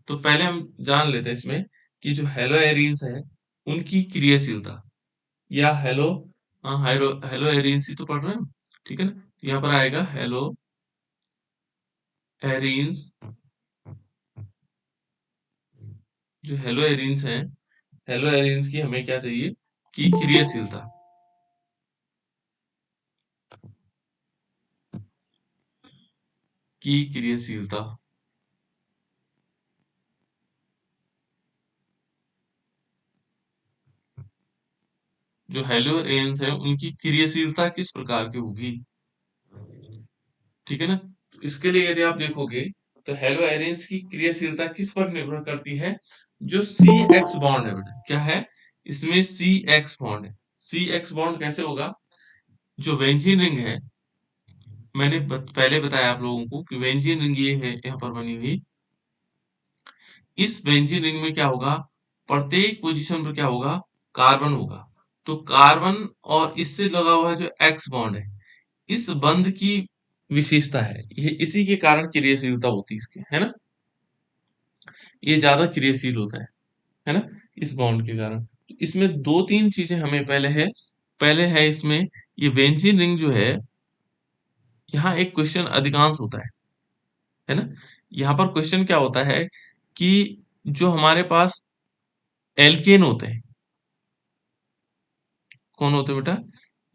तो पहले हम जान लेते हैं इसमें कि जो हेलो एरिन्स है उनकी क्रियाशीलता, या हेलो, हाँ हेलो एरिन्स ही तो पढ़ रहे हैं, ठीक है ना। तो यहाँ पर आएगा हेलो एरिन्स, जो हेलो एरिन्स है, हेलो एरिन्स की हमें क्या चाहिए कि क्रियाशीलता, की क्रियाशीलता, जो हेलो एरिन्स है उनकी क्रियाशीलता किस प्रकार की होगी, ठीक है ना। तो इसके लिए यदि आप देखोगे तो हेलो एरिन्स की क्रियाशीलता किस पर निर्भर करती है, जो सी एक्स बॉन्ड है बेटा, क्या है इसमें सी एक्स बॉन्ड है। सी एक्स बॉन्ड कैसे होगा, जो बेंजीन रिंग है, मैंने पहले बताया आप लोगों को कि बेंजीन रिंग ये है यहाँ पर बनी हुई, इस बेंजीन रिंग में क्या होगा, प्रत्येक पोजीशन पर क्या होगा, कार्बन होगा। तो कार्बन और इससे लगा हुआ जो एक्स बॉन्ड है, इस बंध की विशेषता है, ये इसी के कारण क्रियाशीलता होती है इसकी, है ना। ये ज्यादा क्रियाशील होता है ना, इस बॉन्ड के कारण। तो इसमें दो तीन चीजें हमें पहले है इसमें, ये बेंजीन रिंग जो है, यहाँ एक क्वेश्चन अधिकांश होता है ना। यहाँ पर क्वेश्चन क्या होता है कि जो हमारे पास एल्केन होते हैं, कौन होते हैं बेटा,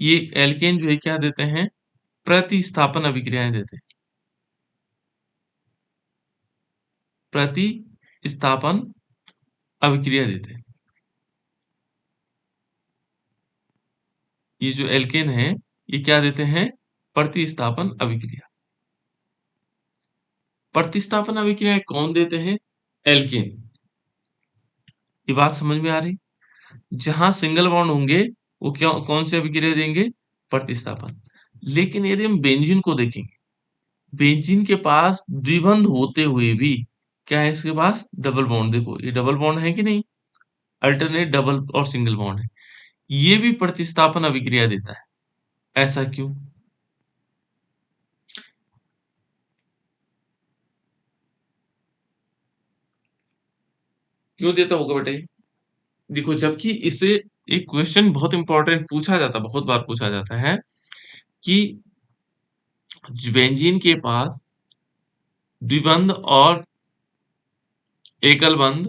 ये एल्केन जो है क्या देते हैं, प्रतिस्थापन अभिक्रियाएं देते हैं, प्रतिस्थापन अभिक्रिया देते हैं। ये जो एल्केन है ये क्या देते हैं, प्रतिस्थापन अभिक्रिया। प्रतिस्थापन अभिक्रिया कौन देते हैं, एल्केन। ये बात समझ में आ रही, जहां सिंगल बॉन्ड होंगे वो क्या कौन सी अभिक्रिया देंगे, प्रतिस्थापन। लेकिन यदि हम बेंजीन को देखेंगे, बेंजीन के पास द्विबंध होते हुए भी क्या है, इसके पास डबल बॉन्ड, देखो ये डबल बॉन्ड है कि नहीं, अल्टरनेट डबल और सिंगल बॉन्ड है, ये भी प्रतिस्थापन अभिक्रिया देता है। ऐसा क्यों, क्यों देता होगा बेटा ये, देखो जबकि इसे एक क्वेश्चन बहुत इंपॉर्टेंट पूछा जाता, बहुत बार पूछा जाता है कि बेंजीन के पास द्विबंध और एकल बंध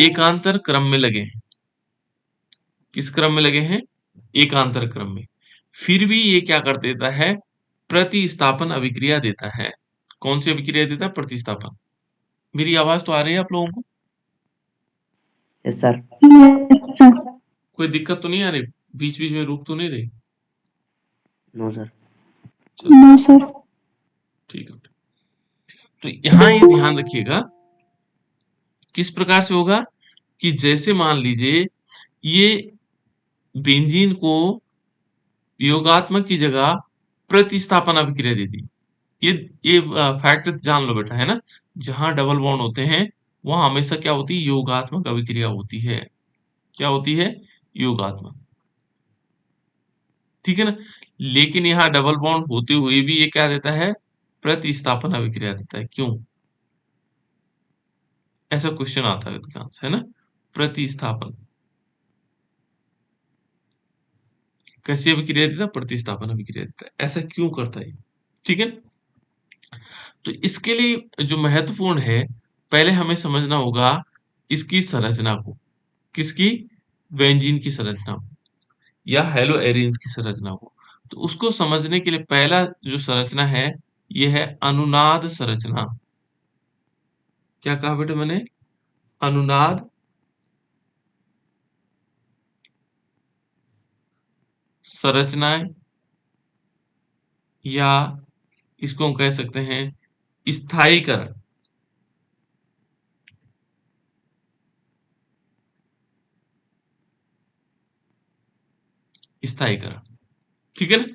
एकांतर क्रम में लगे हैं, किस क्रम में लगे हैं, एकांतर क्रम में, फिर भी ये क्या कर देता है, प्रतिस्थापन अभिक्रिया देता है। कौन सी अभिक्रिया देता है, प्रतिस्थापन। मेरी आवाज तो आ रही है आप लोगों को, यस सर। कोई दिक्कत तो नहीं आ रही, बीच बीच में रुक तो नहीं रही, नो सर। नो सर, ठीक है। तो यहाँ ये ध्यान रखिएगा किस प्रकार से होगा, कि जैसे मान लीजिए ये बेंजीन को योगात्मक की जगह प्रतिस्थापन अभिक्रिया देती, ये ये फैक्ट जान लो बेटा, है ना। जहां डबल बॉन्ड होते हैं वहां हमेशा क्या होती है, योगात्मक अभिक्रिया होती है। क्या होती है, योगात्मक, ठीक है ना। लेकिन यहाँ डबल बॉन्ड होते हुए भी ये क्या देता है, प्रतिस्थापन अभिक्रिया देता है, क्यों, ऐसा क्वेश्चन आता है अधिकांश, है ना। प्रतिस्थापन कैसी अभिक्रिया देता है, प्रतिस्थापन अभिक्रिया देता है, ऐसा क्यों करता है, ठीक है। तो इसके लिए जो महत्वपूर्ण है, पहले हमें समझना होगा इसकी संरचना को, किसकी, बेंजीन की संरचना को, या हेलो एरिन्स की संरचना को। तो उसको समझने के लिए पहला जो संरचना है यह है अनुनाद संरचना। क्या कहा बेटे मैंने, अनुनाद संरचनाएं, या इसको हम कह सकते हैं स्थायीकरण, स्थायीकरण, ठीक है ना।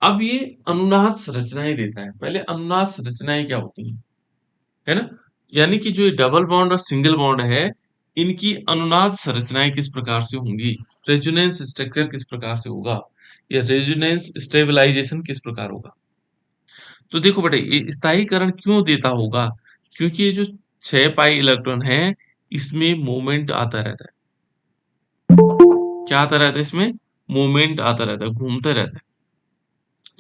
अब ये अनुनाद संरचनाएं देता है, पहले अनुनाद संरचनाएं क्या होती हैं, है ना। यानी कि जो ये डबल बॉन्ड और सिंगल बॉन्ड है, इनकी अनुनाद संरचनाएं किस प्रकार से होंगी, रेजोनेंस स्ट्रक्चर किस प्रकार से होगा, या रेजोनेंस स्टेबलाइजेशन किस प्रकार होगा। तो देखो बेटे ये स्थायीकरण क्यों देता होगा, क्योंकि ये जो 6 पाई इलेक्ट्रॉन है, इसमें मोमेंट आता रहता है। क्या आता रहता है इसमें? मोमेंट आता रहता है, घूमते रहता है।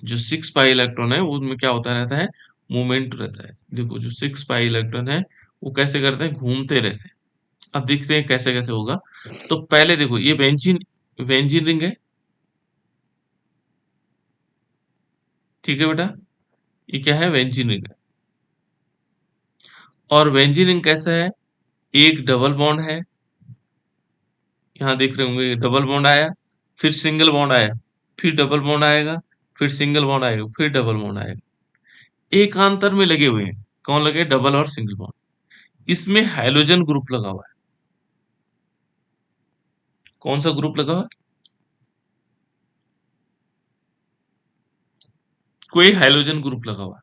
जो 6 पाई इलेक्ट्रॉन है उसमें क्या होता रहता है? मोमेंट रहता है। देखो जो 6 पाई इलेक्ट्रॉन है वो कैसे करते हैं? घूमते रहते हैं। अब देखते हैं कैसे कैसे होगा। तो पहले देखो ये बेंजीन बेंजीन रिंग है, ठीक है बेटा, ये क्या है? बेंजीन रिंग है। और बेंजीन रिंग कैसा है? एक डबल बॉन्ड है, यहाँ देख रहे होंगे डबल बॉन्ड आया, फिर सिंगल बॉन्ड आया, फिर डबल बॉन्ड आएगा, फिर सिंगल बॉन्ड आएगा, फिर डबल बॉन्ड आएगा। एकांतर में लगे हुए हैं। कौन लगे? डबल और सिंगल बॉन्ड। इसमें हाइड्रोजन ग्रुप लगा हुआ है। कौन सा ग्रुप लगा हुआ है? कोई हाइड्रोजन ग्रुप लगा हुआ है।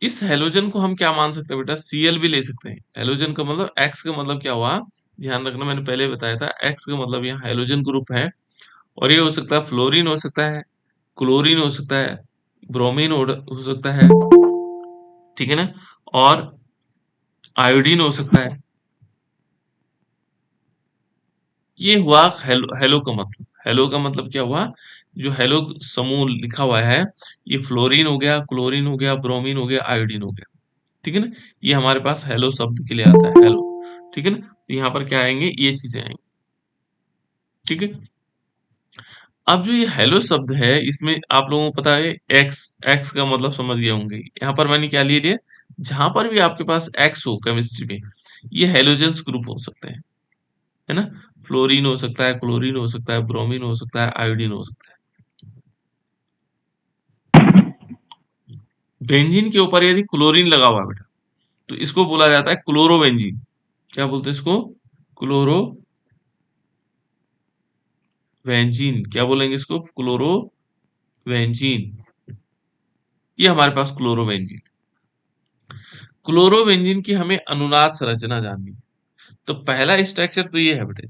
इस हेलोजन को हम क्या मान सकते हैं बेटा? Cl भी ले सकते हैं। हेलोजन का मतलब X का मतलब क्या हुआ? ध्यान रखना, मैंने पहले बताया था X का मतलब यहाँ हेलोजन ग्रुप है। और ये हो सकता है फ्लोरीन, हो सकता है क्लोरीन, हो सकता है ब्रोमीन, हो सकता है, ठीक है ना, और आयोडीन हो सकता है। ये हुआ हेलो। हेलो का मतलब, हेलो का मतलब क्या हुआ? जो हेलो समूह लिखा हुआ है, ये फ्लोरीन हो गया, क्लोरीन हो गया, ब्रोमीन हो गया, आयोडीन हो गया, ठीक है ना। ये हमारे पास हेलो शब्द के लिए आता है, हेलो, ठीक है ना। तो यहाँ पर क्या आएंगे? ये चीजें आएंगी, ठीक है। अब जो ये हेलो शब्द है, इसमें आप लोगों को पता है एक्स, एक्स का मतलब समझ गए होंगे। यहाँ पर मैंने क्या ले लिया? जहां पर भी आपके पास एक्स हो केमिस्ट्री में, ये हेलोजेंस ग्रुप हो सकते हैं, है ना। फ्लोरीन हो सकता है, क्लोरीन हो सकता है, ब्रोमीन हो सकता है, आयोडीन हो सकता है। बेंजीन के ऊपर यदि क्लोरीन लगा हुआ है बेटा, तो इसको बोला जाता है क्लोरोबेंजीन। क्या बोलते हैं इसको? क्लोरोबेंजीन। क्या बोलेंगे इसको? क्लोरोबेंजीन। ये हमारे पास क्लोरोबेंजीन। क्लोरोबेंजीन की हमें अनुनाद संरचना जाननी है। तो पहला स्ट्रक्चर तो ये है बेटे।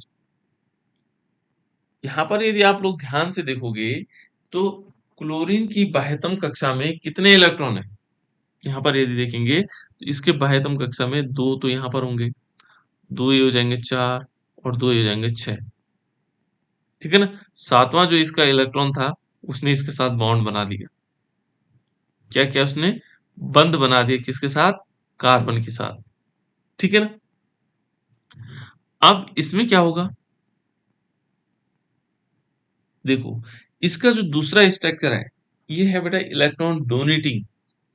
यहाँ पर यदि आप लोग ध्यान से देखोगे तो क्लोरीन की बाह्यतम कक्षा में कितने इलेक्ट्रॉन है? यहाँ पर यदि देखेंगे तो इसके बाह्यतम कक्षा में दो तो यहाँ पर होंगे, दो ये हो जाएंगे चार, और दो ये हो जाएंगे छह, ठीक है ना। सातवां जो इसका इलेक्ट्रॉन था, उसने इसके साथ बॉन्ड बना लिया। क्या क्या उसने? बंद बना दिया, किसके साथ? कार्बन के साथ, ठीक है ना। अब इसमें क्या होगा? देखो इसका जो दूसरा स्ट्रक्चर है, ये है बेटा इलेक्ट्रॉन डोनेटिंग,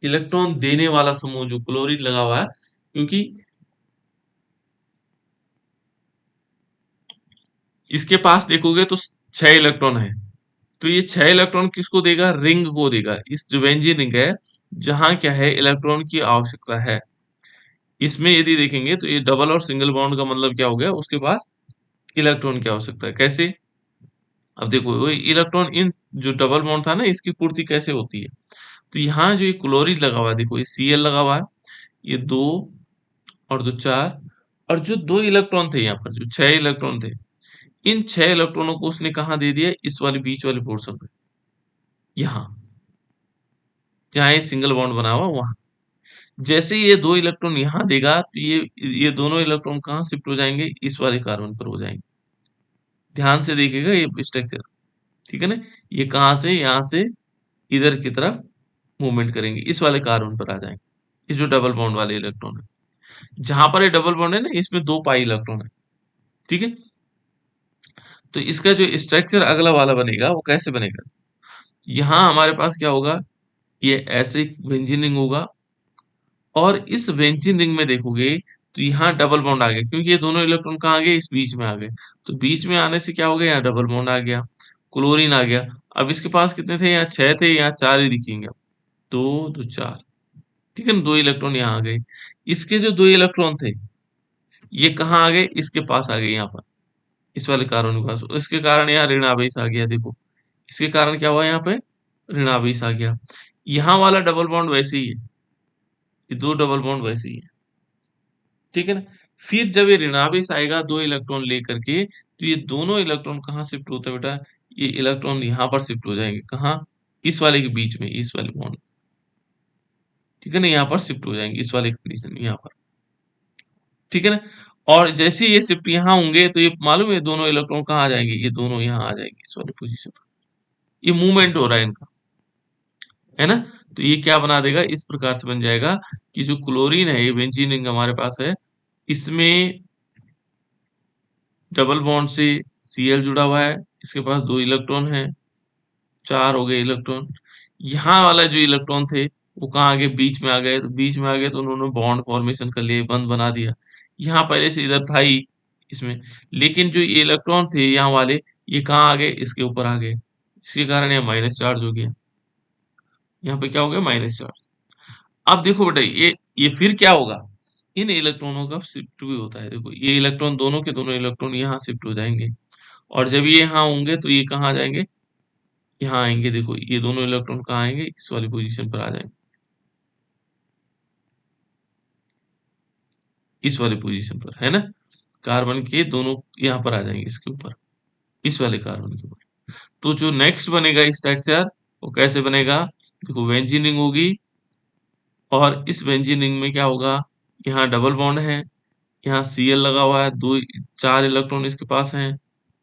इलेक्ट्रॉन देने वाला समूह जो क्लोरीन लगा हुआ है। क्योंकि इसके पास देखोगे तो 6 इलेक्ट्रॉन है, तो ये 6 इलेक्ट्रॉन किसको देगा? रिंग को देगा। इस जो बेंजीन रिंग है, जहां क्या है? इलेक्ट्रॉन की आवश्यकता है। इसमें यदि देखेंगे तो ये डबल और सिंगल बॉन्ड का मतलब क्या हो गया? उसके पास इलेक्ट्रॉन की आवश्यकता है। कैसे? अब देखो वो इलेक्ट्रॉन, इन जो डबल बॉन्ड था ना, इसकी पूर्ति कैसे होती है? तो यहाँ जो ये क्लोरीन लगा हुआ है, देखो ये Cl लगा हुआ है, ये दो और दो चार, और जो दो इलेक्ट्रॉन थे यहाँ पर, जो 6 इलेक्ट्रॉन थे, इन 6 इलेक्ट्रॉनों को उसने कहाँ दे दिया? इस वाले बीच वाले पोर्शन में, यहाँ जहाँ ये सिंगल बॉन्ड बना हुआ वहां। जैसे ही ये दो इलेक्ट्रॉन यहाँ देगा तो ये दोनों इलेक्ट्रॉन कहाँ शिफ्ट हो जाएंगे? इस वाले कार्बन पर हो जाएंगे। ध्यान से देखिएगा ये स्ट्रक्चर, ठीक है ना। ये कहाँ से? यहाँ से इधर की तरफ मूवमेंट करेंगे, इस वाले कार्बन पर आ जाएंगे। ये जो डबल बॉन्ड वाले इलेक्ट्रॉन है, जहां पर ये डबल बॉन्ड है ना, इसमें दो पाई इलेक्ट्रॉन है, ठीक है। तो इसका जो स्ट्रक्चर अगला वाला बनेगा वो कैसे बनेगा? यहाँ हमारे पास क्या होगा? ये ऐसे बेंजीन रिंग होगा, और इस बेंजीन रिंग में देखोगे तो यहाँ डबल बॉन्ड आ गया, क्योंकि ये दोनों इलेक्ट्रॉन कहाँ आ गए? इस बीच में आ गए। तो बीच में आने से क्या हो गया? यहाँ डबल बॉन्ड आ गया, क्लोरीन आ गया। अब इसके पास कितने थे? यहाँ 6 थे, यहाँ 4 ही दिखेंगे अब। दो दो चार, ठीक है ना, दो इलेक्ट्रॉन यहाँ आ गए। इसके जो दो इलेक्ट्रॉन थे, ये कहाँ आ गए? इसके पास आ गए, यहाँ पर, इस वाले कार्बन के पास। इसके कारण यहाँ ऋण आवेश आ गया, देखो इसके कारण क्या हुआ? यहाँ पे ऋण आवेश आ गया। यहाँ वाला डबल बॉन्ड वैसे ही है, ये दो डबल बॉन्ड वैसे ही है, ठीक है ना। फिर जब ये ऋणावेश आएगा दो इलेक्ट्रॉन लेकर के, तो ये दोनों इलेक्ट्रॉन कहाँ शिफ्ट होता है बेटा? ये इलेक्ट्रॉन यहाँ पर शिफ्ट हो जाएंगे, कहाँ? इस वाले के बीच में, इस वाले बॉन्ड, ठीक है ना, यहाँ पर शिफ्ट हो जाएंगे, इस वाले कंडीशन में यहाँ पर। ठीक है ना। और जैसे ये शिफ्ट यहाँ होंगे तो ये मालूम है दोनों इलेक्ट्रॉन कहाँ आ जाएंगे, ये दोनों यहाँ आ जाएंगे इस वाले पोजीशन पर। ये मूवमेंट हो रहा है इनका, है ना। तो ये क्या बना देगा, इस प्रकार से बन जाएगा कि जो क्लोरीन है, ये बेंजीन रिंग हमारे पास है, इसमें डबल बॉन्ड से Cl जुड़ा हुआ है, इसके पास 2 इलेक्ट्रॉन है, 4 हो गए इलेक्ट्रॉन। यहाँ वाला जो इलेक्ट्रॉन थे वो कहाँ आ गए, बीच में आ गए। तो बीच में आ गए तो उन्होंने बॉन्ड फॉर्मेशन कर लिए, बंद बना दिया। यहाँ पहले से इधर था ही इसमें, लेकिन जो ये इलेक्ट्रॉन थे यहाँ वाले, ये कहाँ आ गए, इसके ऊपर आ गए। इसके कारण यहाँ माइनस चार्ज हो गया, यहाँ पे क्या हो गया, माइनस चार्ज। अब देखो बेटा, ये फिर क्या होगा, इन इलेक्ट्रॉनों का शिफ्ट भी होता है। देखो ये इलेक्ट्रॉन, दोनों के दोनों इलेक्ट्रॉन यहाँ शिफ्ट हो जाएंगे, और जब ये यहाँ होंगे तो ये कहाँ आ जाएंगे, यहाँ आएंगे। देखो ये दोनों इलेक्ट्रॉन कहाँ आएंगे, इस वाली पोजीशन पर आ जाएंगे, इस वाली पोजीशन पर, है ना। कार्बन के दोनों यहाँ पर आ जाएंगे, इसके ऊपर, इस वाले कार्बन के ऊपर। तो जो नेक्स्ट बनेगा स्ट्रक्चर, वो कैसे बनेगा, देखो बेंजीनिंग होगी, और इस बेंजीनिंग में क्या होगा, यहाँ डबल बॉन्ड है, यहाँ Cl लगा हुआ है, 4 इलेक्ट्रॉन इसके पास हैं,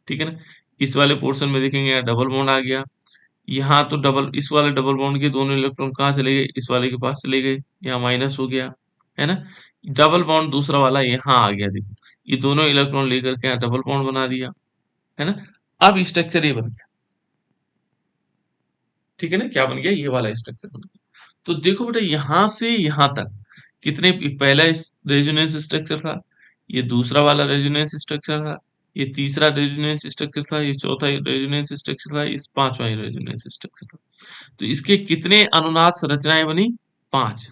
ठीक है ना। इस वाले पोर्शन में देखेंगे यहाँ डबल बॉन्ड आ गया, यहाँ तो डबल, इस वाले डबल बॉन्ड के दोनों इलेक्ट्रॉन कहाँ चले गए, इस वाले के पास चले गए, यहाँ माइनस हो गया, है ना। डबल बॉन्ड दूसरा वाला यहाँ आ गया, देखो ये दोनों इलेक्ट्रॉन लेकर के यहाँ डबल बॉन्ड बना दिया, है ना। अब स्ट्रक्चर ये बन गया, ठीक है ना, क्या बन गया, ये वाला स्ट्रक्चर बन गया। तो देखो बेटा, यहां से यहां तक कितने, पहला रेजोनेंस स्ट्रक्चर था, ये दूसरा वाला रेजोनेंस स्ट्रक्चर था, ये तीसरा रेजोनेंस स्ट्रक्चर था, ये चौथा रेजोनेंस स्ट्रक्चर था, इस पांचवा रेजोनेंस स्ट्रक्चर था। तो इसके कितने अनुनाद संरचनाएं बनी, 5।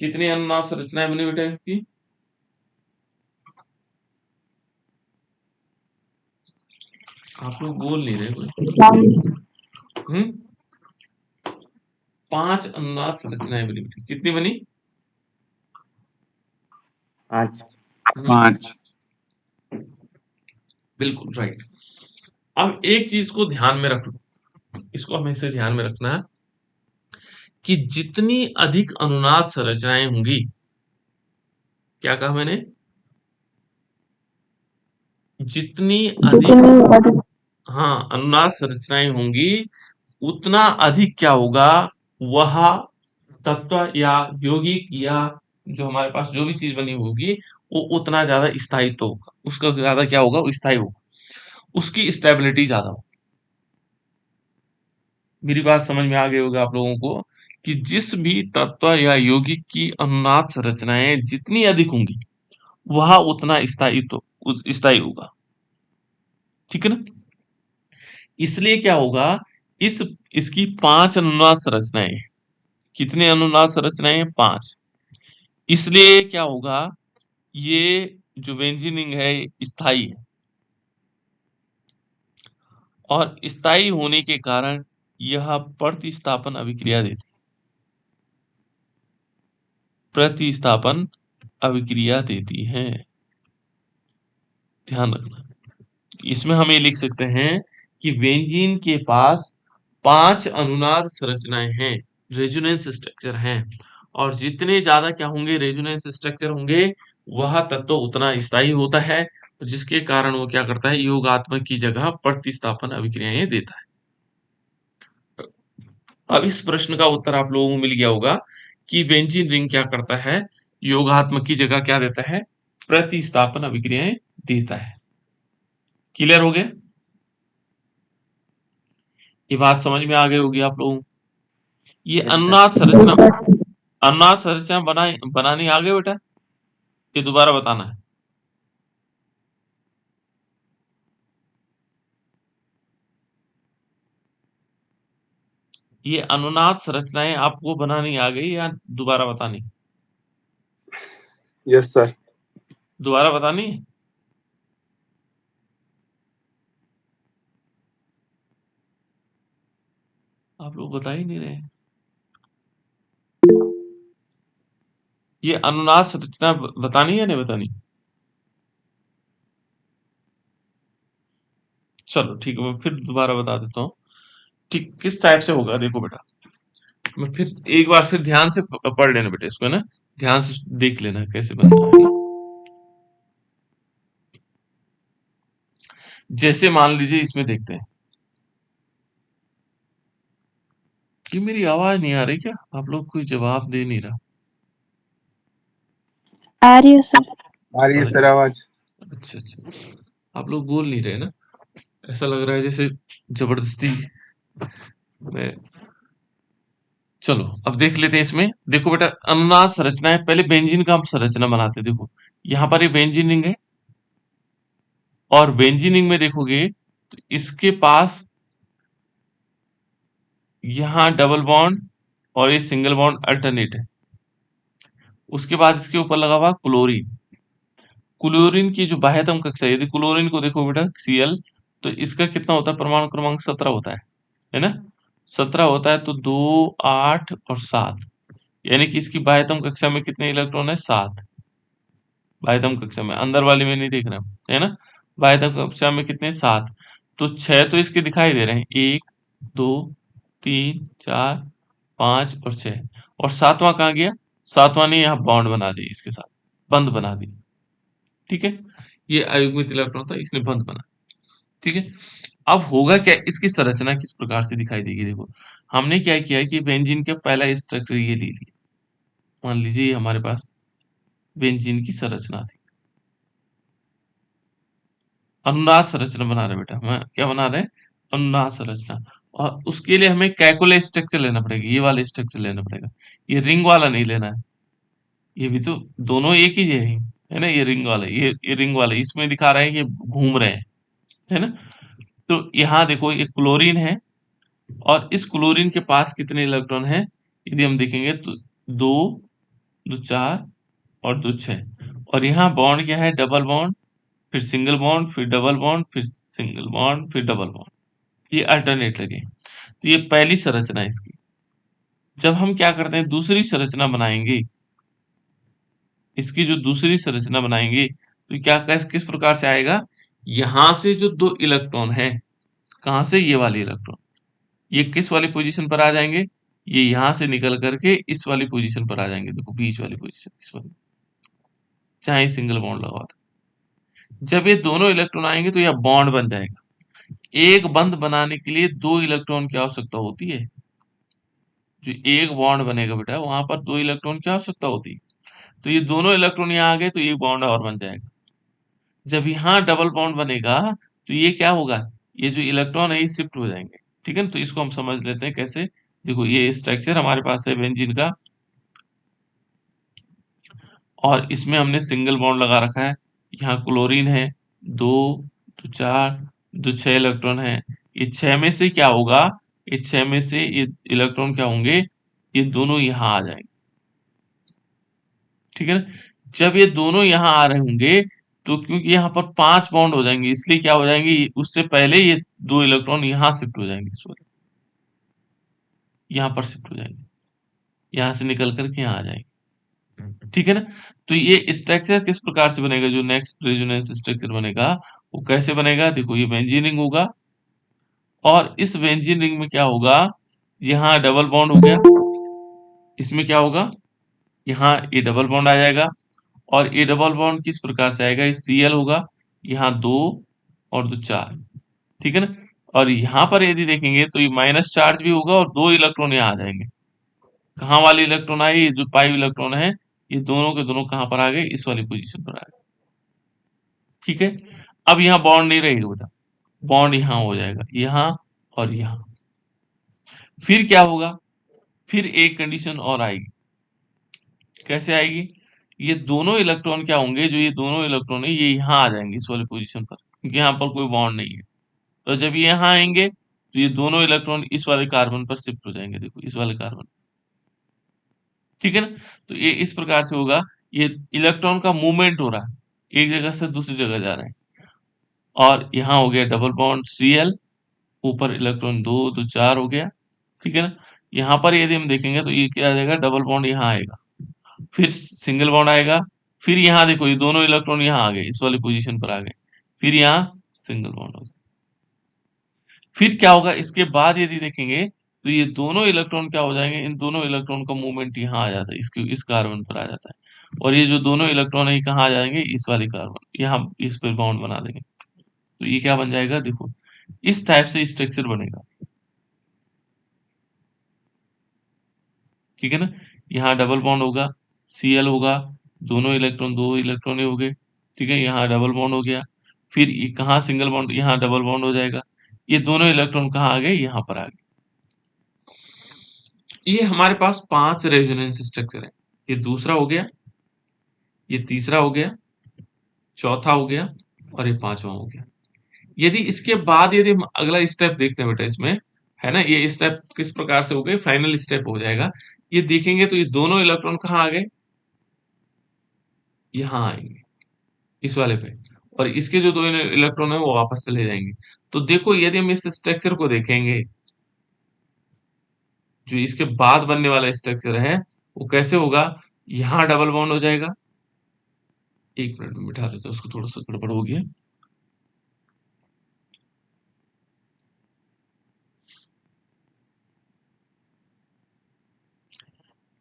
कितनी अनुनाद संरचनाएं बनी बेटा इसकी, आप लोग बोल नहीं रहे कोई। हम्म 5 अनुनाद संरचनाएं बनी बेटी, कितनी बनी, 5। 5। बिल्कुल राइट। अब एक चीज को ध्यान में रखो, इसको हमेशा ध्यान में रखना है कि जितनी अधिक अनुनाद संरचनाएं होंगी, क्या कहा मैंने, जितनी अधिक, हाँ, अनुनाद संरचनाएं होंगी, उतना अधिक क्या होगा, वह तत्व या यौगिक या जो हमारे पास जो भी चीज बनी होगी, वो उतना ज्यादा स्थायित्व होगा, उसका ज्यादा क्या होगा, वो स्थायी होगा, उसकी स्टेबिलिटी ज्यादा होगी। मेरी बात समझ में आ गई होगी आप लोगों को, कि जिस भी तत्व या यौगिक की अनुनाद संरचनाएं जितनी अधिक होंगी, वह उतना स्थायी होगा, ठीक है ना। इसलिए क्या होगा, इस इसकी 5 अनुनाद संरचनाएं हैं। कितने अनुनाद संरचनाएं हैं, 5। इसलिए क्या होगा, ये जो बेंजीनिंग है स्थायी है, और स्थायी होने के कारण यह प्रतिस्थापन अभिक्रिया देती है, प्रतिस्थापन अभिक्रिया देती है, ध्यान रखना। इसमें हम ये लिख सकते हैं कि बेंजीन के पास 5 अनुनाद संरचनाएं हैं, रेजोनेंस स्ट्रक्चर हैं, और जितने ज्यादा क्या होंगे, रेजोनेंस स्ट्रक्चर होंगे, वह तत्व उतना स्थायी होता है, जिसके कारण वो क्या करता है, योगात्मक की जगह प्रतिस्थापन अभिक्रियाएं देता है। अब इस प्रश्न का उत्तर आप लोगों को मिल गया होगा कि बेंजीन रिंग क्या करता है, योगात्मक की जगह क्या देता है, प्रतिस्थापन अभिक्रियाएं देता है। क्लियर हो गया, ये बात समझ में आ गई होगी आप लोगों को। ये यस अनुनाद सर। संरचना, अनुनाद संरचना बनानी आ गई बेटा, ये दोबारा बताना है। ये अनुनाद संरचनाएं आपको बनानी आ गई या दोबारा बतानी, यस सर। दोबारा बतानी, आप लोग बता ही नहीं रहे हैं। ये अनुनाद संरचना बतानी है नहीं बतानी, चलो ठीक है, मैं फिर दोबारा बता देता हूँ। ठीक किस टाइप से होगा, देखो बेटा, मैं फिर एक बार फिर ध्यान से पढ़ लेना बेटा इसको, है ना। ध्यान से देख लेना कैसे बनता है ना। जैसे मान लीजिए इसमें देखते हैं कि मेरी आवाज नहीं आ रही क्या, आप लोग कोई जवाब दे नहीं रहा। आ रही है सर। आ रही है सर आवाज। अच्छा अच्छा, आप लोग बोल नहीं रहे ना, ऐसा लग रहा है जैसे जबरदस्ती में। चलो अब देख लेते हैं इसमें। देखो बेटा, अनुनाद संरचना है, पहले बेंजीन का हम संरचना बनाते हैं। देखो यहाँ पर ये बेंजीन रिंग है, और बेंजीन रिंग में देखोगे तो इसके पास यहाँ डबल बॉन्ड और ये सिंगल बॉन्ड अल्टरनेट है। उसके बाद इसके ऊपर लगा हुआ क्लोरीन। क्लोरीन की जो बाह्यतम कक्षा, यदि क्लोरीन को देखो बेटा Cl, तो इसका कितना होता है, परमाणु क्रमांक 17 होता है ना। 17 होता है, तो 2, 8 और 7, यानी कि इसकी बाह्यतम कक्षा में कितने इलेक्ट्रॉन है, 7। बाह्यतम कक्षा में, अंदर वाले में नहीं देख रहे हम, है ना। बाह्यतम कक्षा में कितने, 7। तो 6 तो इसके दिखाई दे रहे हैं, 1, 2, 3, 4, 5 और 6, और 7वां कहाँ गया। 7वां ने यहाँ बॉन्ड बना दी, इसके साथ बंद बना दी। ठीक है, ये अयुग्मित इलेक्ट्रॉन था, इसने बंद बना। ठीक है, अब होगा क्या, इसकी संरचना किस प्रकार से दिखाई देगी। देखो हमने क्या किया है कि बेंजीन का पहला स्ट्रक्चर ये ले लिया। मान लीजिए हमारे पास बेंजीन की संरचना थी, अनुनाद संरचना बना रहे बेटा, मैं क्या बना रहे हैं, अनुनाद संरचना। और उसके लिए हमें कैकुले स्ट्रक्चर लेना पड़ेगा, ये वाला स्ट्रक्चर लेना पड़ेगा, ये रिंग वाला नहीं लेना है। ये भी तो दोनों एक ही है ना। ये रिंग वाला, ये रिंग वाला, इसमें दिखा रहा है कि घूम रहे हैं, है ना। तो यहाँ देखो ये क्लोरीन है, और इस क्लोरीन के पास कितने इलेक्ट्रॉन हैं, यदि हम देखेंगे तो 2, 2, 4 और 2, 6। और यहाँ बॉन्ड क्या है, डबल बॉन्ड, फिर सिंगल बॉन्ड, फिर डबल बॉन्ड, फिर सिंगल बॉन्ड, फिर डबल बॉन्ड, ये अल्टरनेट लगे। तो ये पहली संरचना है इसकी। जब हम क्या करते हैं, दूसरी संरचना बनाएंगे, इसकी जो दूसरी संरचना बनाएंगे, तो क्या किस प्रकार से आएगा, यहां से जो 2 इलेक्ट्रॉन है, कहां से, ये वाले इलेक्ट्रॉन, ये किस वाली पोजीशन पर आ जाएंगे, ये यहां से निकल करके इस वाली पोजीशन पर आ जाएंगे। देखो बीच वाली पोजीशन, इस वाली, चाहे सिंगल बॉन्ड लगा था। जब ये दोनों इलेक्ट्रॉन आएंगे तो यह बॉन्ड बन जाएगा। एक बंध बनाने के लिए 2 इलेक्ट्रॉन की आवश्यकता होती है। जो एक बॉन्ड बनेगा बेटा, वहां पर 2 इलेक्ट्रॉन की आवश्यकता होती है। तो ये दोनों इलेक्ट्रॉन यहाँ आ गए तो एक बॉन्ड और बन जाएगा। जब यहाँ डबल बॉन्ड बनेगा तो ये क्या होगा, ये जो इलेक्ट्रॉन है ये शिफ्ट हो जाएंगे। ठीक है ना, तो इसको हम समझ लेते हैं कैसे। देखो ये स्ट्रक्चर हमारे पास है बेंजीन का, और इसमें हमने सिंगल बॉन्ड लगा रखा है। यहाँ क्लोरीन है, 2, 2, 4, 2, 6 इलेक्ट्रॉन है। ये 6 में से क्या होगा, ये 6 में से ये इलेक्ट्रॉन क्या होंगे, ये दोनों यहाँ आ जाएंगे। ठीक है ना, जब ये दोनों यहाँ आ रहे होंगे, तो क्योंकि यहाँ पर 5 बॉन्ड हो जाएंगे, इसलिए क्या हो जाएंगे, उससे पहले ये 2 इलेक्ट्रॉन यहाँ शिफ्ट हो जाएंगे, सॉरी यहाँ पर शिफ्ट हो जाएंगे, यहाँ से निकल करके यहाँ आ जाएंगे। ठीक है ना, तो ये स्ट्रक्चर किस प्रकार से बनेगा, जो नेक्स्ट रेजोनेंस स्ट्रक्चर बनेगा वो कैसे बनेगा। देखो ये बेंजीन रिंग होगा, और इस बेंजीन रिंग में क्या होगा, यहाँ डबल बॉन्ड हो गया, इसमें क्या होगा, यहाँ ये डबल बॉन्ड आ जाएगा, और ये डबल बॉन्ड किस प्रकार से आएगा, ये Cl होगा, यहाँ 2 और 2, 4। ठीक है ना, और यहाँ पर यदि देखेंगे तो ये माइनस चार्ज भी होगा, और 2 इलेक्ट्रॉन यहाँ आ जाएंगे। कहाँ वाले इलेक्ट्रॉन आए, ये जो पाई इलेक्ट्रॉन है, ये दोनों के दोनों कहाँ पर आ गए, इस वाली पोजीशन पर आ गए। ठीक है, अब यहाँ बॉन्ड नहीं रहेगा बेटा, बॉन्ड यहाँ हो जाएगा, यहाँ और यहाँ। फिर क्या होगा, फिर एक कंडीशन और आएगी। कैसे आएगी, ये दोनों इलेक्ट्रॉन क्या होंगे, जो ये दोनों इलेक्ट्रॉन है ये यहाँ आ जाएंगे इस वाली पोजीशन पर, क्योंकि यहाँ पर कोई बॉन्ड नहीं है। तो जब ये यहाँ आएंगे तो ये दोनों इलेक्ट्रॉन इस वाले कार्बन पर शिफ्ट हो जाएंगे, देखो इस वाले कार्बन। ठीक है ना, तो ये इस प्रकार से होगा, ये इलेक्ट्रॉन का मूवमेंट हो रहा है, एक जगह से दूसरी जगह जा रहे हैं। और यहाँ हो गया डबल बॉन्ड Cl, ऊपर इलेक्ट्रॉन 2, 2, 4 हो गया। ठीक है ना, यहाँ पर यदि हम देखेंगे तो ये क्या आ जाएगा, डबल बॉन्ड यहाँ आएगा, फिर सिंगल बॉन्ड आएगा, फिर यहाँ देखो ये दोनों इलेक्ट्रॉन यहाँ आ गए, इस वाली पोजीशन पर आ गए, फिर यहाँ सिंगल बॉन्ड हो गया। फिर क्या होगा, इसके बाद यदि देखेंगे तो ये दोनों इलेक्ट्रॉन क्या हो जाएंगे, इन दोनों इलेक्ट्रॉन का मूवमेंट यहाँ आ जाता है, इसके इस कार्बन पर आ जाता है, और ये जो दोनों इलेक्ट्रॉन है ये कहाँ आ जाएंगे, इस वाले कार्बन, यहाँ इस पर बॉन्ड बना देंगे। तो ये क्या बन जाएगा, देखो इस टाइप से स्ट्रक्चर बनेगा, ठीक है ना। यहाँ डबल बॉन्ड होगा, Cl होगा, दोनों इलेक्ट्रॉन दो इलेक्ट्रॉन हो गए, ठीक है, यहाँ डबल बॉन्ड हो गया, फिर ये कहाँ सिंगल बॉन्ड, यहाँ डबल बॉन्ड हो जाएगा, ये दोनों इलेक्ट्रॉन कहाँ आ गए, यहाँ पर आ गए। ये हमारे पास 5 रेजोनेंस स्ट्रक्चर है। ये दूसरा हो गया, ये तीसरा हो गया, चौथा हो गया, और ये पांचवा हो गया। यदि इसके बाद यदि हम अगला स्टेप देखते हैं बेटा इसमें, है ना, ये स्टेप किस प्रकार से हो गए, फाइनल स्टेप हो जाएगा। ये देखेंगे तो ये दोनों इलेक्ट्रॉन कहाँ आ गए, यहाँ आएंगे, इस वाले पे, और इसके जो दो इलेक्ट्रॉन है वो वापस चले जाएंगे। तो देखो यदि हम इस स्ट्रक्चर को देखेंगे, जो इसके बाद बनने वाला स्ट्रक्चर है वो कैसे होगा, यहाँ डबल बॉन्ड हो जाएगा, एक मिनट में बिठा देते हैं उसको, थोड़ा सा गड़बड़ हो गया।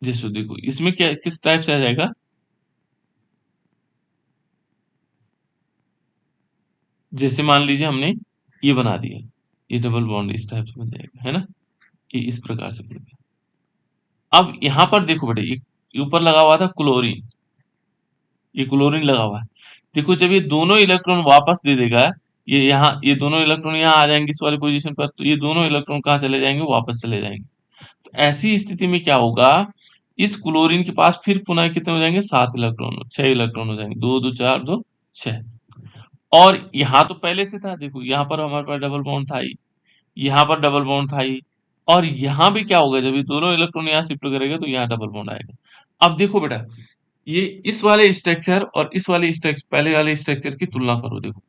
जैसे देखो इसमें क्या किस टाइप से आ जाएगा, जैसे मान लीजिए हमने ये बना दिया, ये डबल बॉन्ड इस टाइप से बन जाएगा, है ना, ये इस प्रकार से बन गया। अब यहाँ पर देखो बेटे, ये ऊपर लगा हुआ था क्लोरीन, ये क्लोरीन लगा हुआ है। देखो जब ये दोनों इलेक्ट्रॉन वापस दे देगा, ये यहाँ, ये दोनों इलेक्ट्रॉन यहाँ आ जाएंगे इस वाली पोजीशन पर, तो ये दोनों इलेक्ट्रॉन कहाँ चले जाएंगे, वापस चले जाएंगे। तो ऐसी स्थिति में क्या होगा, इस क्लोरीन के पास फिर पुनः कितने हो जाएंगे, 7 इलेक्ट्रॉन, 6 इलेक्ट्रॉन हो जाएंगे, 2 2 4 2 6। और यहाँ तो पहले से था, देखो यहाँ पर हमारे पास डबल बॉन्ड था ही, यहाँ पर डबल बॉन्ड था ही, और यहाँ भी क्या होगा, जब ये दोनों इलेक्ट्रॉन यहाँ शिफ्ट करेगा तो यहाँ डबल बॉन्ड आएगा। अब देखो बेटा, ये इस वाले स्ट्रक्चर और इस वाले स्ट्रक्चर, पहले वाले स्ट्रक्चर की तुलना करो, देखो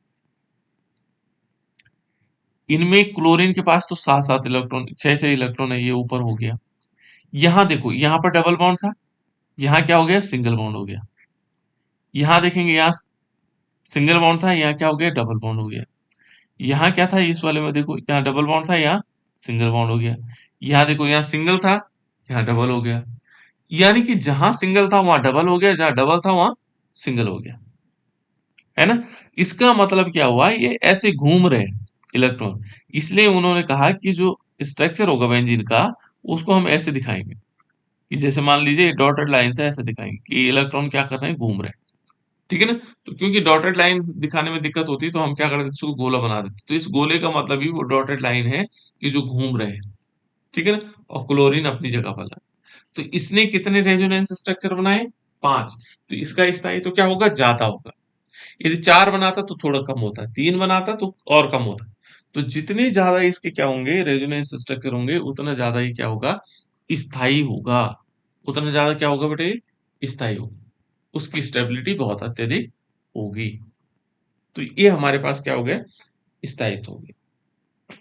इनमें क्लोरीन के पास तो 7 7 इलेक्ट्रॉन, 6 6 इलेक्ट्रॉन है, ये ऊपर हो गया। यहाँ देखो, यहाँ पर डबल बॉन्ड था, यहाँ क्या हो गया, सिंगल बॉन्ड हो गया। यहाँ देखेंगे, यहाँ सिंगल बॉन्ड था, यहाँ क्या हो गया, डबल बॉन्ड हो गया। यहाँ क्या था, इस वाले में देखो, यहाँ डबल बॉन्ड था, यहाँ सिंगल बॉन्ड हो गया। यहाँ देखो, यहाँ सिंगल था, यहाँ डबल हो गया। यानी कि जहां सिंगल था वहां डबल हो गया, जहां डबल था वहां सिंगल हो गया, है ना। इसका मतलब क्या हुआ, ये ऐसे घूम रहे इलेक्ट्रॉन, इसलिए उन्होंने कहा कि जो स्ट्रक्चर होगा बेंजीन का, उसको हम ऐसे दिखाएंगे कि जैसे मान लीजिए डॉटेड लाइन से ऐसे दिखाएंगे कि इलेक्ट्रॉन क्या कर रहे हैं, घूम रहे हैं, ठीक है ना। तो क्योंकि डॉटेड लाइन दिखाने में दिक्कत होती है तो हम क्या करते हैं, इसको गोला बना देते हैं। तो इस गोले का मतलब ही वो डॉटेड लाइन है कि जो घूम रहे हैं, ठीक है ना, और क्लोरीन अपनी जगह पर है। तो इसने कितने रेजोनेंस स्ट्रक्चर बनाए, 5। तो इसका स्थायित्व तो क्या होगा, ज्यादा होगा। यदि 4 बनाता तो थोड़ा कम होता, 3 बनाता तो और कम होता। तो जितने ज्यादा इसके क्या होंगे, रेजोनेंस स्ट्रक्चर होंगे, उतना ज्यादा ही क्या होगा, स्थायी होगा। उतना ज्यादा क्या होगा बेटे, स्थायी होगा, उसकी स्टेबिलिटी बहुत अत्यधिक होगी। तो ये हमारे पास क्या हो गया, स्थायित्व हो गया।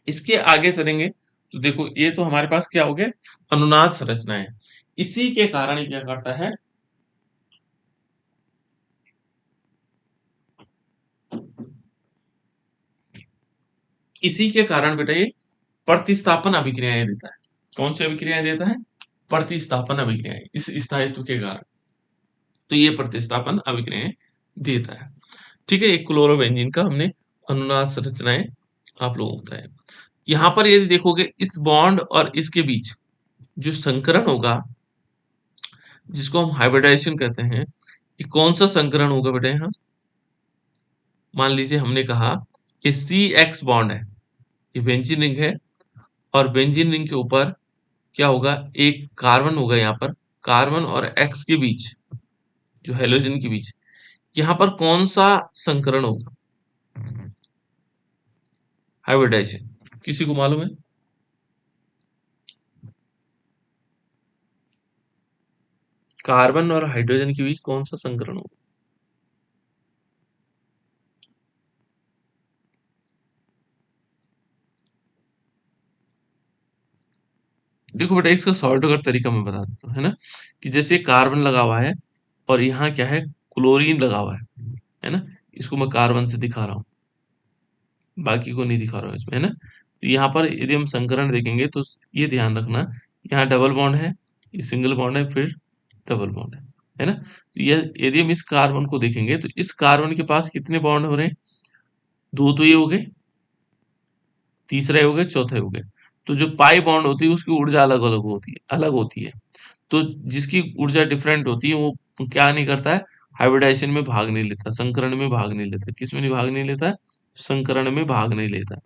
इसके आगे चलेंगे तो देखो, ये तो हमारे पास क्या हो गया, अनुनाद संरचना है। इसी के कारण ये क्या करता है, इसी के कारण बेटा ये प्रतिस्थापन अभिक्रियाएं देता है। कौन सी अभिक्रियाएं देता है, प्रतिस्थापन अभिक्रियाएं, इस स्थायित्व के कारण। तो ये प्रतिस्थापन अभिक्रियाएं देता है, ठीक है। एक क्लोरोबेंजीन का हमने अनुनाद संरचनाएं आप लोगों को बताया। यहाँ पर यदि देखोगे, इस बॉन्ड और इसके बीच जो संकरण होगा, जिसको हम हाइब्रिडाइजेशन कहते हैं, ये कौन सा संकरण होगा बेटा, यहाँ मान लीजिए हमने कहा कि सी एक्स बॉन्ड है, ये बेंजीन रिंग है, और बेंजीन रिंग के ऊपर क्या होगा, एक कार्बन होगा, यहाँ पर कार्बन और एक्स के बीच, जो हेलोजन के बीच, यहाँ पर कौन सा संकरण होगा, हाइब्रिडाइजेशन, किसी को मालूम है। कार्बन और हाइड्रोजन के बीच कौन सा संकरण होगा, देखो बेटा इसका शॉर्टकट तरीका मैं बता देता हूँ, है ना, कि जैसे कार्बन लगा हुआ है और यहाँ क्या है, क्लोरीन लगा हुआ है ना, इसको मैं कार्बन से दिखा रहा हूँ, बाकी को नहीं दिखा रहा हूँ इसमें, है ना। तो यहाँ पर यदि हम संकरण देखेंगे तो ये ध्यान रखना, यहाँ डबल बॉन्ड है, ये सिंगल बॉन्ड है, फिर डबल बॉन्ड है ना? तो यदि हम इस कार्बन को देखेंगे तो इस कार्बन के पास कितने बॉन्ड हो रहे हैं? 2 तो ये हो गए, तीसरा ये हो गया, चौथा ये हो गया। तो जो पाई बॉन्ड होती है उसकी ऊर्जा अलग होती है। तो जिसकी ऊर्जा डिफरेंट होती है वो क्या नहीं करता है, हाइब्रिडाइजेशन में भाग नहीं लेता, संकरण में भाग नहीं लेता। किस में नहीं भाग नहीं लेता है? संकरण में भाग नहीं लेता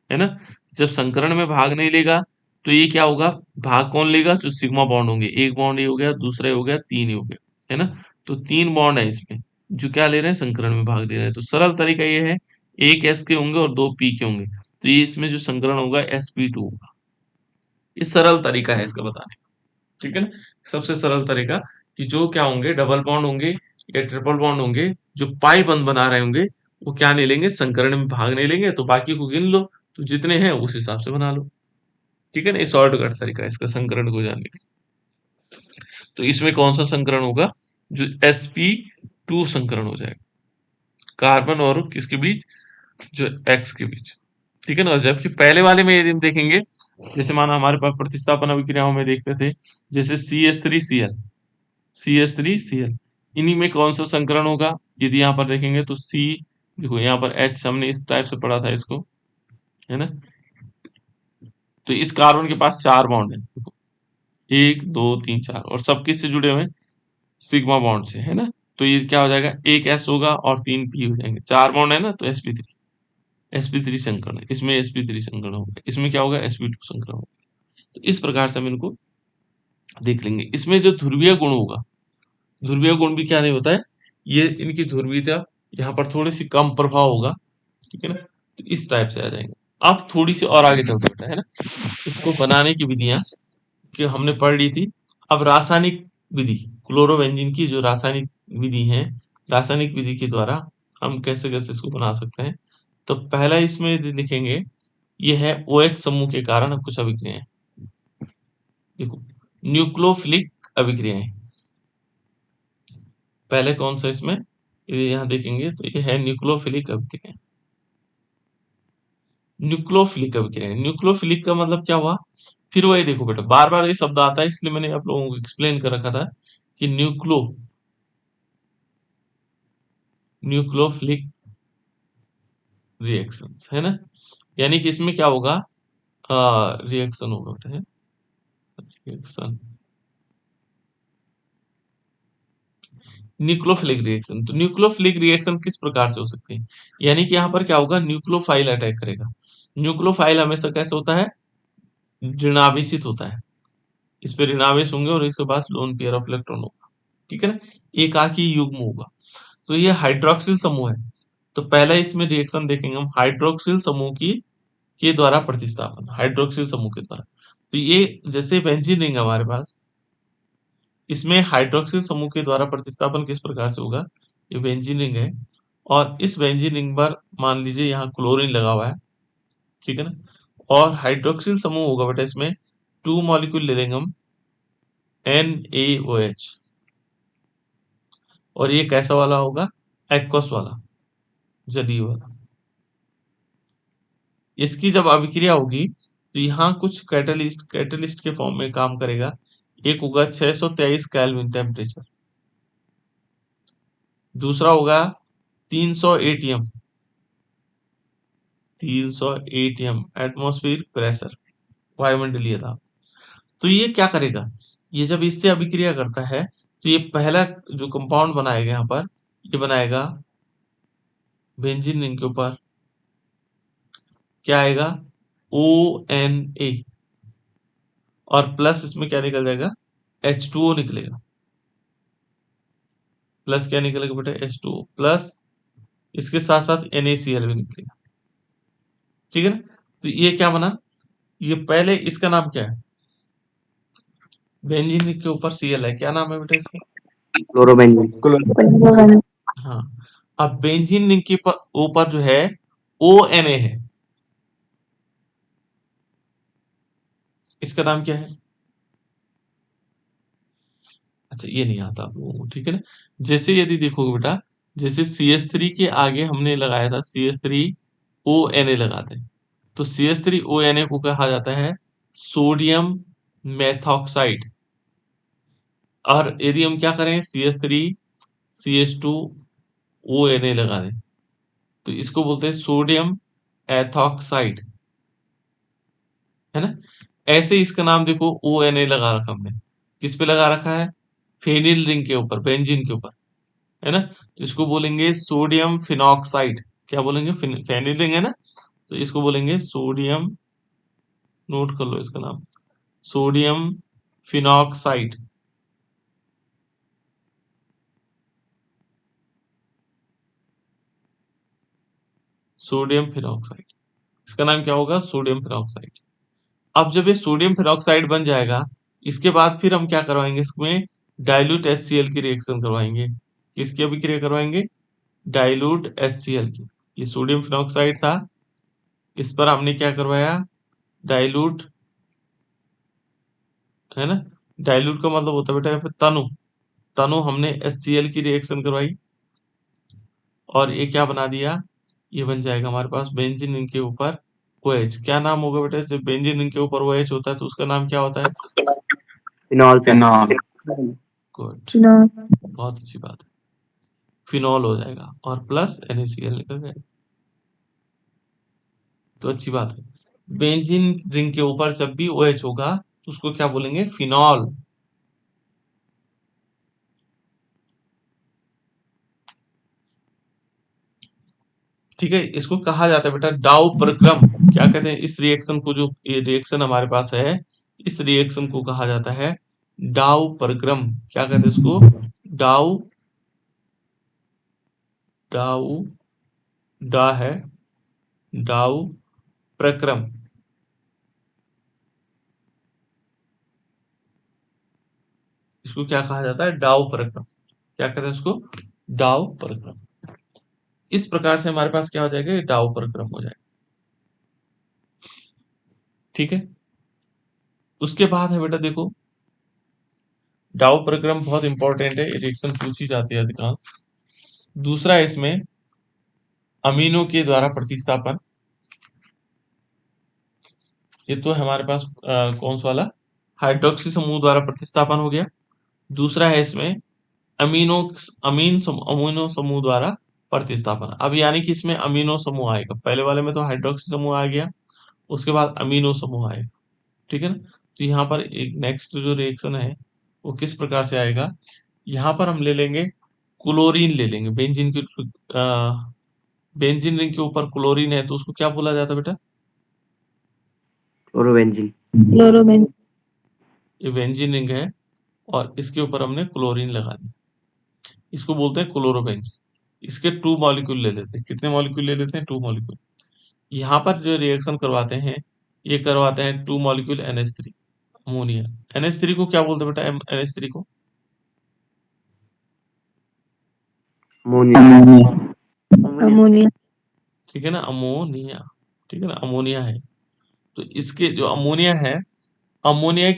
है ना? जब संकरण में भाग नहीं लेगा तो ये क्या होगा, भाग कौन लेगा? जो सिग्मा बॉन्ड होंगे, एक बॉन्ड ये हो गया, दूसरा ये हो गया, तीन ये हो गया, है ना? तो तीन बॉन्ड है इसमें जो क्या ले रहे हैं, संकरण में भाग ले रहे हैं। तो सरल तरीका ये है, एक एस के होंगे और दो पी के होंगे, तो ये इसमें जो संकरण होगा sp2 होगा। ये सरल तरीका है इसका बताने का, ठीक है ना? सबसे सरल तरीका कि जो क्या होंगे, डबल बॉन्ड होंगे या ट्रिपल बॉन्ड होंगे, जो पाई बंद बना रहे होंगे वो क्या नहीं लेंगे, संकरण में भाग नहीं लेंगे। तो बाकी को गिन लो, तो जितने हैं उस हिसाब से बना लो, ठीक है ना? ये शॉर्टकट तरीका है इसका संकरण को जानने का। तो इसमें कौन सा संकरण होगा? जो sp2 संकरण हो जाएगा, कार्बन और किसके बीच? जो एक्स के बीच, ठीक है ना? जबकि पहले वाले में यदि हम देखेंगे, जैसे माना हमारे पास प्रतिस्थापन अभिक्रियाओं में देखते थे, जैसे CH3Cl, CH3Cl, इन्हीं में कौन सा संकरण होगा? यदि यहाँ पर देखेंगे तो C, देखो यहाँ पर H हमने इस टाइप से पढ़ा था इसको, है ना? तो इस कार्बन के पास चार बॉन्ड है, देखो, एक दो तीन चार, और सब किससे जुड़े हुए हैं? सिग्मा बॉन्ड से, है ना? तो ये क्या हो जाएगा, एक S होगा और तीन P हो जाएंगे, चार बॉन्ड है ना, तो sp3 संकरण है, इसमें sp3 संकरण होगा, इसमें क्या होगा, sp2 संकरण होगा। तो इस प्रकार से हम इनको देख लेंगे। इसमें जो ध्रुवीय गुण होगा, ध्रुवीय गुण भी क्या नहीं होता है, ये इनकी ध्रुवीयता यहाँ पर थोड़ी सी कम प्रभाव होगा, ठीक है ना? तो इस टाइप से आ जाएंगे। अब थोड़ी सी और आगे चलते बेटा, है ना? इसको बनाने की विधियां कि हमने पढ़ ली थी। अब रासायनिक विधि, क्लोरोबेंजीन की जो रासायनिक विधि है, रासायनिक विधि के द्वारा हम कैसे कैसे इसको बना सकते हैं। तो पहला इसमें यदि लिखेंगे, ये है OH समूह के कारण कुछ अभिक्रियाएं, देखो, न्यूक्लियोफिलिक अभिक्रियाएं। पहले कौन सा इसमें, यदि यहाँ देखेंगे तो ये है न्यूक्लियोफिलिक अभिक्रियाएं। न्यूक्लियोफिलिक अभिक्रियाएं, न्यूक्लियोफिलिक का मतलब क्या हुआ? फिर वही देखो बेटा, बार बार ये शब्द आता है, इसलिए मैंने आप लोगों को एक्सप्लेन कर रखा था कि न्यूक्लियोफिलिक रिएक्शंस, है ना? यानी कि इसमें क्या होगा, रिएक्शन होगा बेटा, है रिएक्शन, न्यूक्लियोफिलिक रिएक्शन। तो न्यूक्लियोफिलिक रिएक्शन किस प्रकार से हो सकती है? यानी कि यहाँ पर क्या होगा, न्यूक्लियोफाइल अटैक करेगा। न्यूक्लियोफाइल हमेशा कैसे होता है, ऋणावेशित होता है, इस पे ऋणावेश होंगे और इसके पास लोन पेयर ऑफ इलेक्ट्रॉन होगा, ठीक है ना? एकाकी युग्म होगा। तो ये हाइड्रोक्सिल समूह है। तो पहला इसमें रिएक्शन देखेंगे हम, हाइड्रोक्सिल समूह की के द्वारा प्रतिस्थापन, हाइड्रोक्सिल समूह के द्वारा। तो ये जैसे बेंजीन रिंग हमारे पास, इसमें हाइड्रोक्सिल समूह के द्वारा प्रतिस्थापन किस प्रकार से होगा, ये बेंजीन रिंग है और इस बेंजीन रिंग पर मान लीजिए यहाँ क्लोरीन लगा हुआ है, ठीक है ना? और हाइड्रोक्सिल समूह होगा बेटा, इसमें 2 मॉलिक्यूल ले लेंगे हम, NaOH, और ये कैसा वाला होगा, एक्वस वाला, जलीय वाला। इसकी जब अभिक्रिया होगी तो यहाँ कुछ कैटलिस्ट के फॉर्म में काम करेगा। एक होगा 623 केल्विन टेम्परेचर, दूसरा होगा 300 एटीएम, 300 एटीएम एटमॉस्फेरिक प्रेशर, वायुमंडलीय दाब। तो ये क्या करेगा, ये जब इससे अभिक्रिया करता है तो ये पहला जो कंपाउंड बनाएगा यहाँ पर, ये बनाएगा बेंजीन रिंग के ऊपर, क्या आएगा, ONA, और प्लस इसमें क्या निकल जाएगा, H2O निकलेगा। प्लस क्या निकलेगा बेटा, H2O प्लस, इसके साथ साथ NaCl भी निकलेगा, ठीक है ना? तो ये क्या बना, ये पहले इसका नाम क्या है, बेंजीन के ऊपर Cl है, क्या नाम है बेटा इसका, क्लोरोबेंजीन। हाँ। अब बेंजीन रिंग के ऊपर जो है ONA है, इसका नाम क्या है? अच्छा, ये नहीं आता आप लोगों को, ठीक है ना? जैसे यदि देखोगे बेटा, जैसे CH3 के आगे हमने लगाया था CH3ONA लगाते हैं, तो CH3ONA को कहा जाता है सोडियम मेथॉक्साइड। और यदि हम क्या करें CH3CH2ONA लगा दें तो इसको बोलते हैं सोडियम एथॉक्साइड, है ना। ऐसे इसका नाम देखो ONA लगा रखा हमने, किस पे लगा रखा है, फेनिल रिंग के ऊपर, बेंजीन के ऊपर, है ना। तो इसको बोलेंगे सोडियम फिनॉक्साइड। क्या बोलेंगे, फेनिल रिंग है ना, तो इसको बोलेंगे सोडियम, नोट कर लो इसका नाम, सोडियम फिनॉक्साइड। सोडियम फिनॉक्साइड, इसका नाम क्या होगा, सोडियम फिनॉक्साइड। अब जब ये सोडियम फिनॉक्साइड बन जाएगा, इसके बाद फिर हम क्या करवाएंगे, इसमें डाइल्यूट HCl की रिएक्शन करवाएंगे। किसकी अभिक्रिया करवाएंगे, डाइल्यूट HCl की। ये सोडियम फिनॉक्साइड था, इस पर हमने क्या करवाया, डाइल्यूट, है ना। डाइल्यूट का मतलब होता है बेटा यहाँ पे तनु, तनु हमने HCl की रिएक्शन करवाई और ये क्या बना दिया, ये बन जाएगा हमारे पास बेंजीन रिंग के ऊपर OH। क्या नाम होगा बेटा, जब बेंजीन रिंग के ऊपर OH होता है तो उसका नाम क्या होता है, phenol sir. Phenol. Good, phenol. बहुत अच्छी बात है, फिनॉल हो जाएगा और प्लस NaCl निकल जाएगा, तो अच्छी बात है। बेंजीन रिंग के ऊपर जब भी OH होगा तो उसको क्या बोलेंगे, फिनॉल। ठीक है, इसको कहा जाता है बेटा डाउ प्रक्रम। क्या कहते हैं इस रिएक्शन को, जो ये रिएक्शन हमारे पास है, इस रिएक्शन को कहा जाता है डाउ प्रक्रम। क्या कहते हैं इसको, डाउ, डाउ, डा है, डाउ प्रक्रम। इसको क्या कहा जाता है, डाउ प्रक्रम। क्या कहते हैं इसको, डाउ प्रक्रम। इस प्रकार से हमारे पास क्या हो जाएगा, डाउ प्रक्रम हो जाएगा। ठीक है, उसके बाद है बेटा देखो, डाउ प्रक्रम बहुत इंपॉर्टेंट है, रिएक्शन पूछी जाती है अधिकांश। दूसरा है इसमें अमीनो के द्वारा प्रतिस्थापन। ये तो हमारे पास कौन सा वाला, हाइड्रोक्सी समूह द्वारा प्रतिस्थापन हो गया। दूसरा है इसमें अमीनो समूह द्वारा प्रतिस्थापन। अब यानी कि इसमें अमीनो समूह आएगा, पहले वाले में तो हाइड्रोक्सी समूह आ गया, उसके बाद अमीनो समूह आएगा। ठीक है ना, तो यहाँ पर एक नेक्स्ट जो रिएक्शन है वो किस प्रकार से आएगा, यहाँ पर हम ले लेंगे क्लोरीन, ले लेंगे बेंजीन की, बेंजीन रिंग के ऊपर क्लोरीन है तो उसको क्या बोला जाता है बेटा, क्लोरोबेंजीन। क्लोरोबेन। ये बेंजीन रिंग है और इसके ऊपर हमने क्लोरीन लगा दी, इसको बोलते हैं क्लोरोबेंजीन। इसके 2 मॉलिक्यूल ले लेते हैं, कितने मॉलिक्यूल ले लेते हैं, 2 मॉलिक्यूल। यहाँ पर जो रिएक्शन करवाते हैं, ये करवाते हैं 2 मॉलिक्यूल NH3, अमोनिया। NH3 को क्या बोलते हैं बेटा, NH3 को, अमोनिया। अमोनिया। ठीक है ना, अमोनिया। ठीक है ना, अमोनिया है। तो इसके जो अमोनिया है, अमोनिया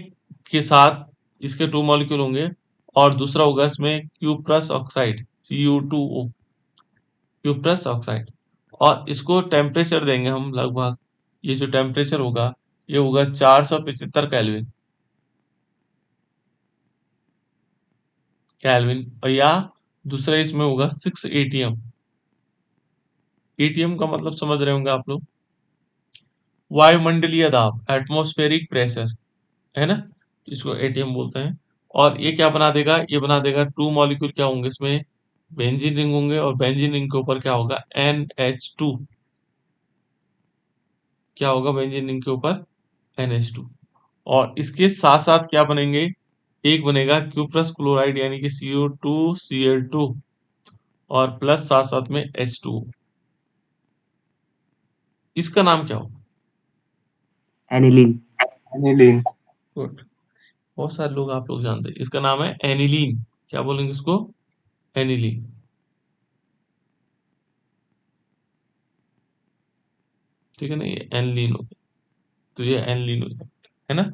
के साथ इसके 2 मॉलिक्यूल होंगे और दूसरा होगा इसमें cuprous oxide, Cu2O, cuprous oxide. और इसको टेम्परेचर देंगे हम लगभग, ये जो टेम्परेचर होगा ये होगा 475 केल्विन, केल्विन। और या दूसरा इसमें होगा 6 ATM। ATM का मतलब समझ रहे होंगे आप लोग, वायुमंडलीय दाब, एटमॉस्फेरिक प्रेशर, है ना, तो इसको ATM बोलते हैं। और ये क्या बना देगा, ये बना देगा 2 मॉलिक्यूल क्या होंगे इसमें, बेंजीन रिंग होंगे और बेंजीन रिंग के ऊपर क्या होगा, NH2। क्या होगा बेंजीन रिंग के ऊपर, NH2। और इसके साथ साथ क्या बनेंगे, एक बनेगा क्यूप्रस क्लोराइड यानी कि CO2Cl2 और प्लस साथ साथ में H2O। इसका नाम क्या होगा, एनिलीन। एनिलीन। गुड, बहुत सारे लोग आप लोग जानते हैं, इसका नाम है एनिलीन। क्या बोलेंगे इसको, एनिलीन। ठीक है ना, ये एनिलीन हो गया, तो ये एनिलीन हो गया, है ना।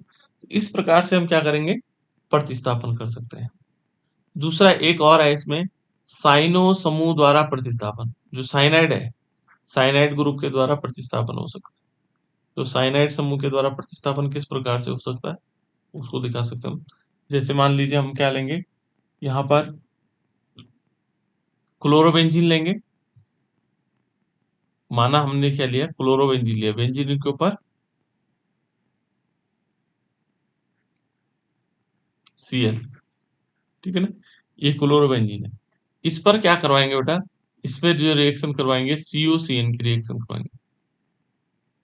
इस प्रकार से हम क्या करेंगे, प्रतिस्थापन कर सकते हैं। दूसरा एक और है इसमें, साइनो समूह द्वारा प्रतिस्थापन। जो साइनाइड है, साइनाइड ग्रुप के द्वारा प्रतिस्थापन हो सकता है। तो साइनाइड समूह के द्वारा प्रतिस्थापन किस प्रकार से हो सकता है, उसको दिखा सकते हैं हम। जैसे मान लीजिए हम क्या लेंगे, यहाँ पर क्लोरोबेंजीन लेंगे, माना हमने क्या लिया, क्लोरोबेंजीन लिया, बेंजीन के ऊपर Cl, ठीक है ना, ये क्लोरोबेंजीन है। इस पर क्या करवाएंगे बेटा, इस पर जो रिएक्शन करवाएंगे CuCN की रिएक्शन करवाएंगे,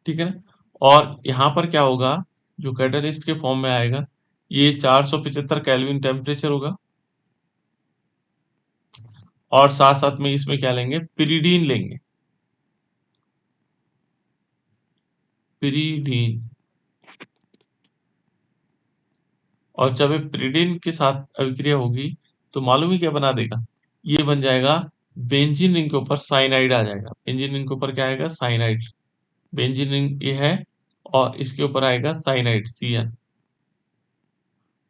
ठीक है ना। और यहाँ पर क्या होगा, जो कैटलिस्ट के फॉर्म में आएगा, ये 475 केल्विन टेम्परेचर होगा, और साथ साथ में इसमें क्या लेंगे, पिरीडीन लेंगे, पिरीडीन। और जब ये पिरीडीन के साथ अभिक्रिया होगी तो मालूम ही क्या बना देगा, ये बन जाएगा बेंजीन रिंग के ऊपर साइनाइड आ जाएगा। बेंजीन रिंग के ऊपर क्या आएगा, साइनाइड। बेंजीन रिंग ये है और इसके ऊपर आएगा साइनाइड Cn,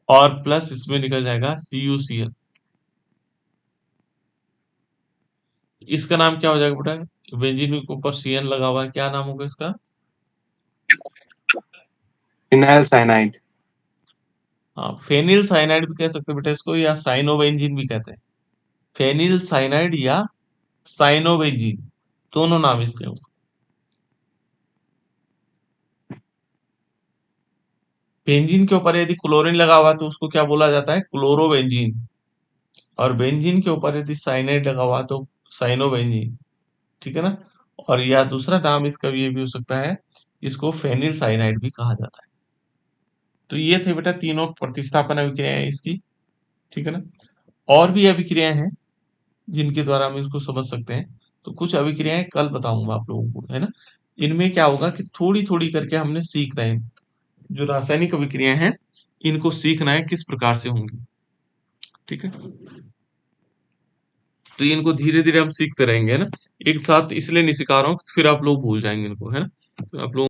और प्लस इसमें निकल जाएगा CuCl। इसका नाम क्या हो जाएगा बेटा, बेंजीन रिंग के ऊपर Cn लगा हुआ है, क्या नाम होगा इसका, फिनाइल साइनाइड। हाँ फेनिल साइनाइड भी कह सकते हो बेटा इसको, या साइनोबेंजीन भी कहते हैं। फेनिल साइनाइड या साइनोबेंजीन, दोनों नाम इसके हैं। बेंजीन के ऊपर यदि क्लोरीन लगा हुआ है तो उसको क्या बोला जाता है, क्लोरोबेंजीन। और बेंजीन के ऊपर यदि साइनाइड लगा हुआ है तो साइनोबेंजीन, ठीक है ना। और या दूसरा नाम इसका ये भी हो सकता है, इसको फेनिल साइनाइड भी कहा जाता है। तो ये थे बेटा तीनों प्रतिस्थापन अभिक्रियाएं इसकी, ठीक है ना। और भी अभिक्रियाएं हैं जिनके द्वारा हम इसको समझ सकते हैं, तो कुछ अभिक्रियाएं कल बताऊंगा आप लोगों को, है ना। इनमें क्या होगा कि थोड़ी थोड़ी करके हमने सीख रहे हैं, जो रासायनिक अभिक्रियाएं हैं इनको सीखना है किस प्रकार से होंगी, ठीक है। तो इनको धीरे धीरे हम सीखते रहेंगे, है ना। एक साथ इसलिए नहीं सिखा रहा हूँ फिर आप लोग भूल जाएंगे इनको, है ना। तो आप लोग